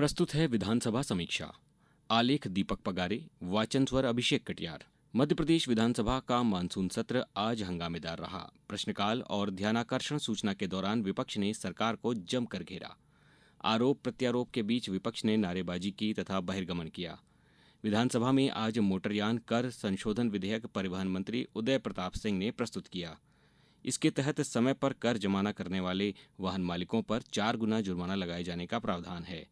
प्रस्तुत है विधानसभा समीक्षा। आलेख दीपक पगारे, वाचन स्वर अभिषेक कटियार। मध्य प्रदेश विधानसभा का मानसून सत्र आज हंगामेदार रहा। प्रश्नकाल और ध्यानाकर्षण सूचना के दौरान विपक्ष ने सरकार को जमकर घेरा। आरोप प्रत्यारोप के बीच विपक्ष ने नारेबाजी की तथा बहिर्गमन किया। विधानसभा में आज मोटरयान कर संशोधन विधेयक परिवहन मंत्री उदय प्रताप सिंह ने प्रस्तुत किया। इसके तहत समय पर कर जमा न करने वाले वाहन मालिकों पर 4 गुना जुर्माना लगाए जाने का प्रावधान है।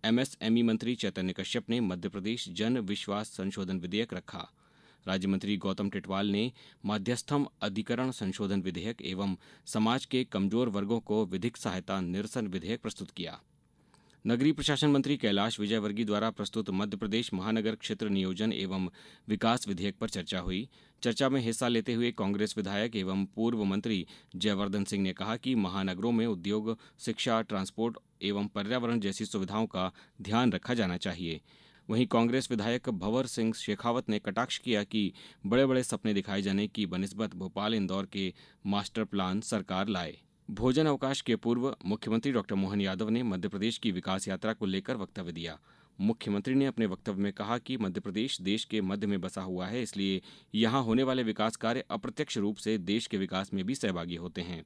एमएसएमई मंत्री चैतन्य कश्यप ने मध्य प्रदेश जन विश्वास संशोधन विधेयक रखा। राज्य मंत्री गौतम टिटवाल ने माध्यस्थम अधिकरण संशोधन विधेयक एवं समाज के कमजोर वर्गों को विधिक सहायता निरसन विधेयक प्रस्तुत किया। नगरीय प्रशासन मंत्री कैलाश विजयवर्गीय द्वारा प्रस्तुत मध्य प्रदेश महानगर क्षेत्र नियोजन एवं विकास विधेयक पर चर्चा हुई। चर्चा में हिस्सा लेते हुए कांग्रेस विधायक एवं पूर्व मंत्री जयवर्धन सिंह ने कहा कि महानगरों में उद्योग, शिक्षा, ट्रांसपोर्ट एवं पर्यावरण जैसी सुविधाओं का ध्यान रखा जाना चाहिए। वहीं कांग्रेस विधायक भंवर सिंह शेखावत ने कटाक्ष किया कि बड़े बड़े सपने दिखाए जाने की बनिस्बत भोपाल इंदौर के मास्टर प्लान सरकार लाए। भोजन अवकाश के पूर्व मुख्यमंत्री डॉक्टर मोहन यादव ने मध्य प्रदेश की विकास यात्रा को लेकर वक्तव्य दिया। मुख्यमंत्री ने अपने वक्तव्य में कहा कि मध्य प्रदेश देश के मध्य में बसा हुआ है, इसलिए यहां होने वाले विकास कार्य अप्रत्यक्ष रूप से देश के विकास में भी सहभागी होते हैं।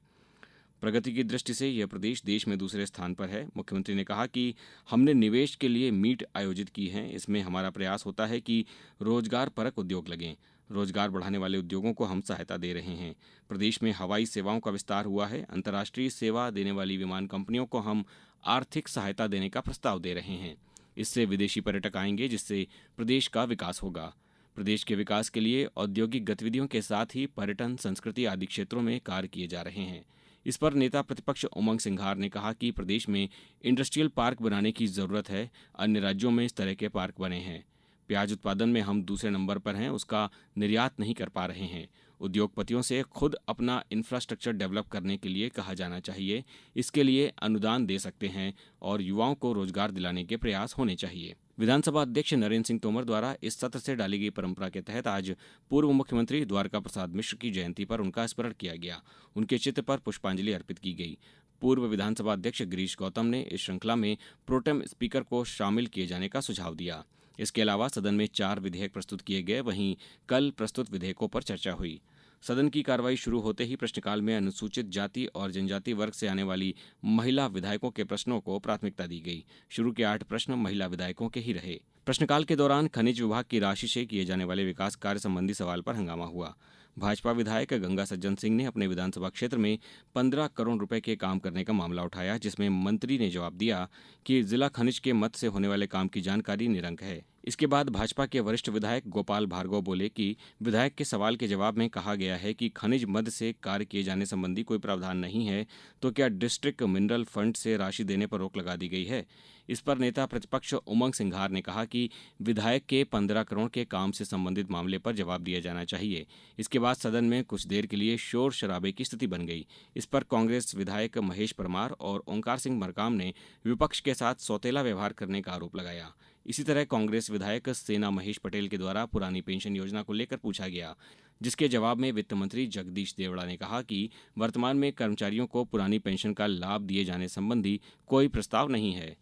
प्रगति की दृष्टि से यह प्रदेश देश में दूसरे स्थान पर है। मुख्यमंत्री ने कहा कि हमने निवेश के लिए मीट आयोजित की है। इसमें हमारा प्रयास होता है कि रोजगार परक उद्योग लगें। रोजगार बढ़ाने वाले उद्योगों को हम सहायता दे रहे हैं। प्रदेश में हवाई सेवाओं का विस्तार हुआ है। अंतर्राष्ट्रीय सेवा देने वाली विमान कंपनियों को हम आर्थिक सहायता देने का प्रस्ताव दे रहे हैं। इससे विदेशी पर्यटक आएंगे, जिससे प्रदेश का विकास होगा। प्रदेश के विकास के लिए औद्योगिक गतिविधियों के साथ ही पर्यटन, संस्कृति आदि क्षेत्रों में कार्य किए जा रहे हैं। इस पर नेता प्रतिपक्ष उमंग सिंघार ने कहा कि प्रदेश में इंडस्ट्रियल पार्क बनाने की जरूरत है। अन्य राज्यों में इस तरह के पार्क बने हैं। प्याज उत्पादन में हम दूसरे नंबर पर हैं, उसका निर्यात नहीं कर पा रहे हैं। उद्योगपतियों से खुद अपना इंफ्रास्ट्रक्चर डेवलप करने के लिए कहा जाना चाहिए। इसके लिए अनुदान दे सकते हैं और युवाओं को रोजगार दिलाने के प्रयास होने चाहिए। विधानसभा अध्यक्ष नरेंद्र सिंह तोमर द्वारा इस सत्र से डाली गई परंपरा के तहत आज पूर्व मुख्यमंत्री द्वारका प्रसाद मिश्र की जयंती पर उनका स्मरण किया गया। उनके चित्र पर पुष्पांजलि अर्पित की गई। पूर्व विधानसभा अध्यक्ष गिरीश गौतम ने इस श्रृंखला में प्रोटेम स्पीकर को शामिल किए जाने का सुझाव दिया। इसके अलावा सदन में 4 विधेयक प्रस्तुत किए गए। वहीं कल प्रस्तुत विधेयकों पर चर्चा हुई। सदन की कार्रवाई शुरू होते ही प्रश्नकाल में अनुसूचित जाति और जनजाति वर्ग से आने वाली महिला विधायकों के प्रश्नों को प्राथमिकता दी गई। शुरू के 8 प्रश्न महिला विधायकों के ही रहे। प्रश्नकाल के दौरान खनिज विभाग की राशि से किए जाने वाले विकास कार्य संबंधी सवाल पर हंगामा हुआ। भाजपा विधायक गंगा सज्जन सिंह ने अपने विधानसभा क्षेत्र में 15 करोड़ रुपए के काम करने का मामला उठाया, जिसमें मंत्री ने जवाब दिया कि जिला खनिज के मद से होने वाले काम की जानकारी निरंक है। इसके बाद भाजपा के वरिष्ठ विधायक गोपाल भार्गव बोले कि विधायक के सवाल के जवाब में कहा गया है कि खनिज मद से कार्य किए जाने संबंधी कोई प्रावधान नहीं है, तो क्या डिस्ट्रिक्ट मिनरल फंड से राशि देने पर रोक लगा दी गई है। इस पर नेता प्रतिपक्ष उमंग सिंघार ने कहा कि विधायक के 15 करोड़ के काम से संबंधित मामले पर जवाब दिया जाना चाहिए। इसके बाद सदन में कुछ देर के लिए शोर शराबे की स्थिति बन गई। इस पर कांग्रेस विधायक महेश परमार और ओंकार सिंह मरकाम ने विपक्ष के साथ सौतेला व्यवहार करने का आरोप लगाया। इसी तरह कांग्रेस विधायक सेना महेश पटेल के द्वारा पुरानी पेंशन योजना को लेकर पूछा गया, जिसके जवाब में वित्त मंत्री जगदीश देवड़ा ने कहा कि वर्तमान में कर्मचारियों को पुरानी पेंशन का लाभ दिए जाने संबंधी कोई प्रस्ताव नहीं है।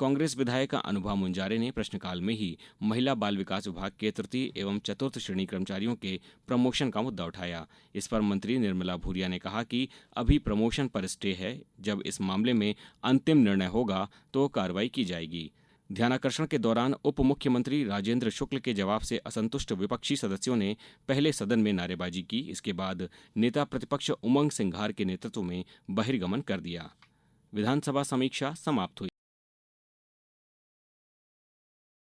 कांग्रेस विधायक अनुभा मुंजारे ने प्रश्नकाल में ही महिला बाल विकास विभाग के तृतीय एवं चतुर्थ श्रेणी कर्मचारियों के प्रमोशन का मुद्दा उठाया। इस पर मंत्री निर्मला भूरिया ने कहा कि अभी प्रमोशन पर स्टे है। जब इस मामले में अंतिम निर्णय होगा तो कार्रवाई की जाएगी। ध्यानाकर्षण के दौरान उप मुख्यमंत्री राजेंद्र शुक्ल के जवाब से असंतुष्ट विपक्षी सदस्यों ने पहले सदन में नारेबाजी की। इसके बाद नेता प्रतिपक्ष उमंग सिंघार के नेतृत्व में बहिर्गमन कर दिया। विधानसभा समीक्षा समाप्त हुई।